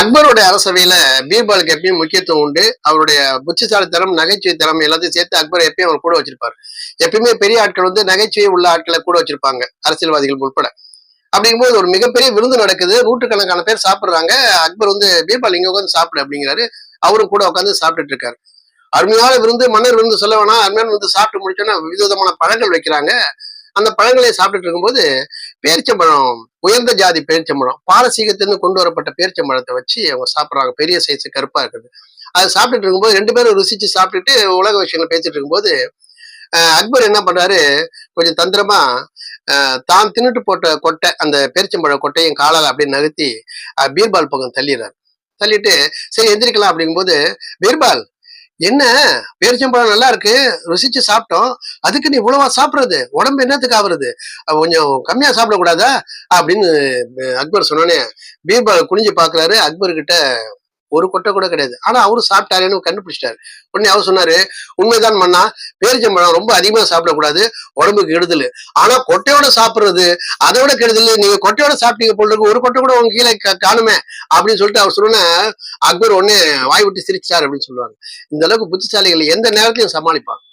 அக்பரோட அரசவையில பீர்பாலுக்கு எப்பயும் முக்கியத்துவம் உண்டு. அவருடைய புத்திசாலித்தனம், நகைச்சுவை திறமை எல்லாத்தையும் சேர்த்து அக்பர் எப்பயும் அவர் கூட வச்சிருப்பாரு. எப்பயுமே பெரிய ஆட்கள் வந்து நகைச்சுவை உள்ள ஆட்களை கூட வச்சிருப்பாங்க, அரசியல்வாதிகள் உட்பட. அப்படிங்கும்போது ஒரு மிகப்பெரிய விருந்து நடக்குது, நூற்றுக்கணக்கான பேர் சாப்பிடுறாங்க. அக்பர் வந்து பீர்பால் இங்க உட்காந்து சாப்பிடு அப்படிங்கிறாரு. அவரும் கூட உட்காந்து சாப்பிட்டுட்டு இருக்காரு. அருமையான விருந்து, மன்னர் விருந்து சொல்ல வேணாம். அருமையான விருந்து சாப்பிட்டு முடிச்சோன்னா விதவிதமான பழங்கள் வைக்கிறாங்க. அந்த பழங்களை சாப்பிட்டுட்டு இருக்கும்போது பேரிச்சம்பழம், உயர்ந்த ஜாதி பேரிச்சம்பழம், பாரசீகத்திலிருந்து கொண்டு வரப்பட்ட பேரிச்சம்பழத்தை வச்சு அவங்க சாப்பிடுறாங்க. பெரிய சைஸ் கருப்பா இருக்குது. அதை சாப்பிட்டுட்டு இருக்கும்போது ரெண்டு பேரும் ருசிச்சு சாப்பிட்டுட்டு உலக விஷயங்கள் பேசிட்டு இருக்கும்போது அக்பர் என்ன பண்றாரு, கொஞ்சம் தந்திரமா தான் தின்னுட்டு போட்ட கொட்டை, அந்த பேரிச்சம்பழ கொட்டையும் காலால் அப்படியே நகர்த்தி பீர்பால் பக்கம் தள்ளிடுறாரு. தள்ளிட்டு சரி எந்திரிக்கலாம் அப்படிங்கும்போது, பீர்பால் என்ன பேரிச்சம்பழம் நல்லா இருக்கு, ருசிச்சு சாப்பிட்டோம், அதுக்கு நீ இவ்வளவா சாப்பிடுறது, உடம்பு என்னத்துக்கு ஆகுறது, கொஞ்சம் கம்மியா சாப்பிடக்கூடாதா அப்படின்னு அக்பர் சொன்னோன்னே பீர்பால் குனிஞ்சு பாக்குறாரு. அக்பர் கிட்ட ஒரு கொட்டை கூட கிடையாது. ஆனா அவரு சாப்பிட்டாருன்னு கண்டுபிடிச்சிட்டாரு. உடனே அவர் சொன்னாரு, உண்மைதான் மன்னா, பேரிச்சம்பழம் ரொம்ப அதிகமா சாப்பிடக்கூடாது, உடம்புக்கு கெடுதல். ஆனா கொட்டையோட சாப்பிடுறது அதை விட கெடுதல். நீங்க கொட்டையோட சாப்பிட்டீங்க போல இருக்கு, ஒரு கொட்டை கூட உங்க கீழே காணுமே அப்படின்னு சொல்லிட்டு அவர் சொன்ன அக்பர் உடனே வாய் விட்டு சிரிச்சார் அப்படின்னு சொல்லுவாங்க. இந்த அளவுக்கு புத்திசாலிகள் எந்த நேரத்தையும் சமாளிப்பாங்க.